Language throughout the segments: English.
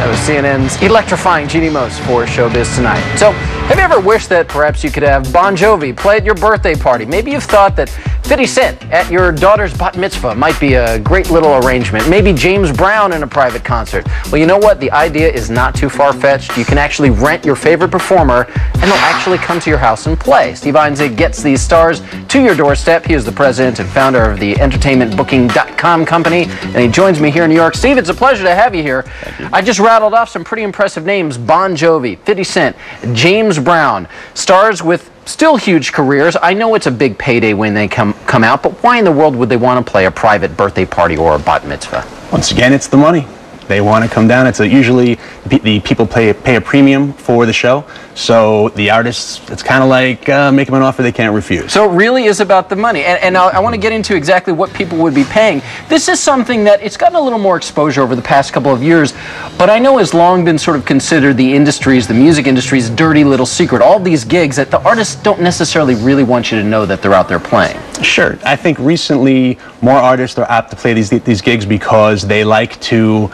That was CNN's electrifying Jeannie Most for Showbiz Tonight. So, have you ever wished that perhaps you could have Bon Jovi play at your birthday party? Maybe you've thought that 50 Cent at your daughter's bat mitzvah might be a great little arrangement. Maybe James Brown in a private concert. Well, you know what? The idea is not too far-fetched. You can actually rent your favorite performer, and they'll actually come to your house and play. Steve Einzig gets these stars to your doorstep. He is the president and founder of the entertainmentbooking.com company, and he joins me here in New York. Steve, it's a pleasure to have you here. Thank you. I just rattled off some pretty impressive names: Bon Jovi, 50 Cent, James Brown, stars with still huge careers. I know it's a big payday when they come out, but why in the world would they want to play a private birthday party or a bat mitzvah? Once again, it's the money. They want to come down. It's usually the people pay a premium for the show. So the artists, it's kind of like make them an offer they can't refuse. So it really is about the money. And I want to get into exactly what people would be paying. This is something that it's gotten a little more exposure over the past couple of years, but I know has long been sort of considered the music industry's dirty little secret. All these gigs that the artists don't necessarily really want you to know that they're out there playing. Sure. I think recently more artists are apt to play these gigs because they like to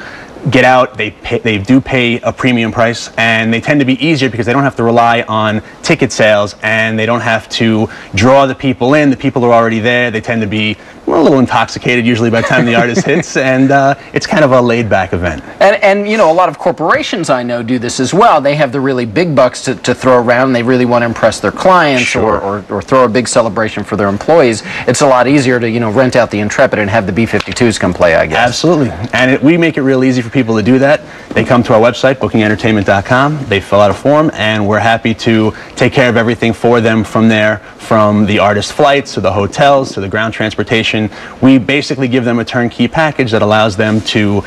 get out. They do pay a premium price, and they tend to be easier because they don't have to rely on ticket sales, and they don't have to draw the people in. The people are already there. They tend to be a little intoxicated usually by the time the artist hits, and it's kind of a laid-back event. And you know, a lot of corporations I know do this as well. They have the really big bucks to throw around, and they really want to impress their clients. Sure. or throw a big celebration for their employees. It's a lot easier to, you know, rent out the Intrepid and have the B-52s come play, I guess. Absolutely. And we make it real easy for people to do that. They come to our website, bookingentertainment.com. They fill out a form, and we're happy to take care of everything for them from there, from the artist flights to the hotels to the ground transportation. We basically give them a turnkey package that allows them to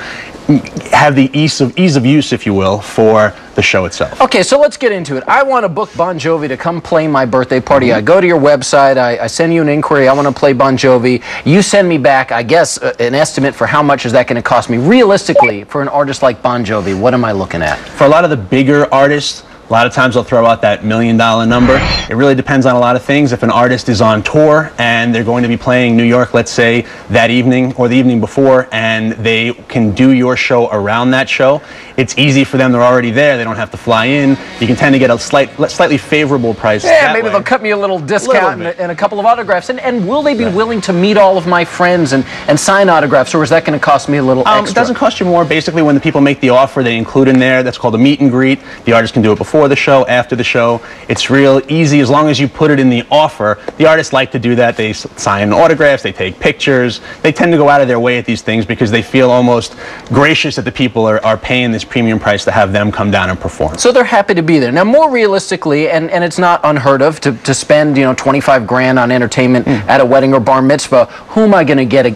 have the ease of use, if you will, for the show itself. Okay, so let's get into it. I want to book Bon Jovi to come play my birthday party. I go to your website, I send you an inquiry, I want to play Bon Jovi. You send me back, I guess, an estimate for how much is that going to cost me. Realistically, for an artist like Bon Jovi, what am I looking at? For a lot of the bigger artists, a lot of times they'll throw out that $1 million number. It really depends on a lot of things. If an artist is on tour and they're going to be playing New York, let's say, that evening or the evening before, and they can do your show around that show, it's easy for them. They're already there. They don't have to fly in. You can tend to get a slightly favorable price. Yeah, maybe they'll cut me a little discount and a couple of autographs. And will they be willing to meet all of my friends and sign autographs, or is that going to cost me a little extra? It doesn't cost you more. Basically, when the people make the offer, they include in there, that's called a meet and greet. The artist can do it before the show, after the show. It's real easy as long as you put it in the offer. The artists like to do that. They sign autographs, they take pictures. They tend to go out of their way at these things because they feel almost gracious that the people are paying this premium price to have them come down and perform. So they're happy to be there. Now, more realistically, and it's not unheard of to spend, you know, 25 grand on entertainment at a wedding or bar mitzvah. Who am I going to get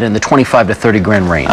in the 25 to 30 grand range?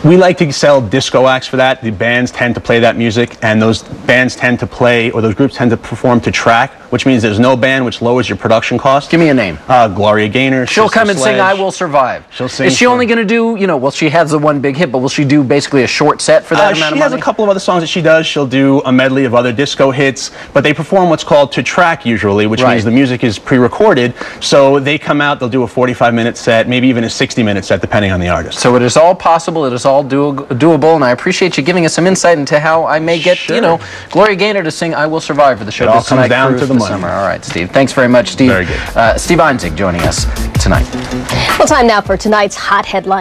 We like to sell disco acts for that. The bands tend to play that music, and those bands tend to play, or those groups tend to perform to track, which means there's no band, which lowers your production cost. Give me a name. Gloria Gaynor. She'll come and sing I Will Survive. She'll sing. Is she only going to do, you know, well, she has the one big hit, but will she do basically a short set for that amount of money? She has a couple of other songs that she does. She'll do a medley of other disco hits, but they perform what's called to track usually, which means the music is pre-recorded. So they come out, they'll do a 45-minute set, maybe even a 60-minute set, depending on the artist. So it is all possible, it is all doable, and I appreciate you giving us some insight into how I may get, you know, Gloria Gaynor to sing I Will Survive for the show. It all comes down to the money. Summer. All right, Steve. Thanks very much, Steve. Very good. Steve Einzig joining us tonight. Well, time now for tonight's hot headlines.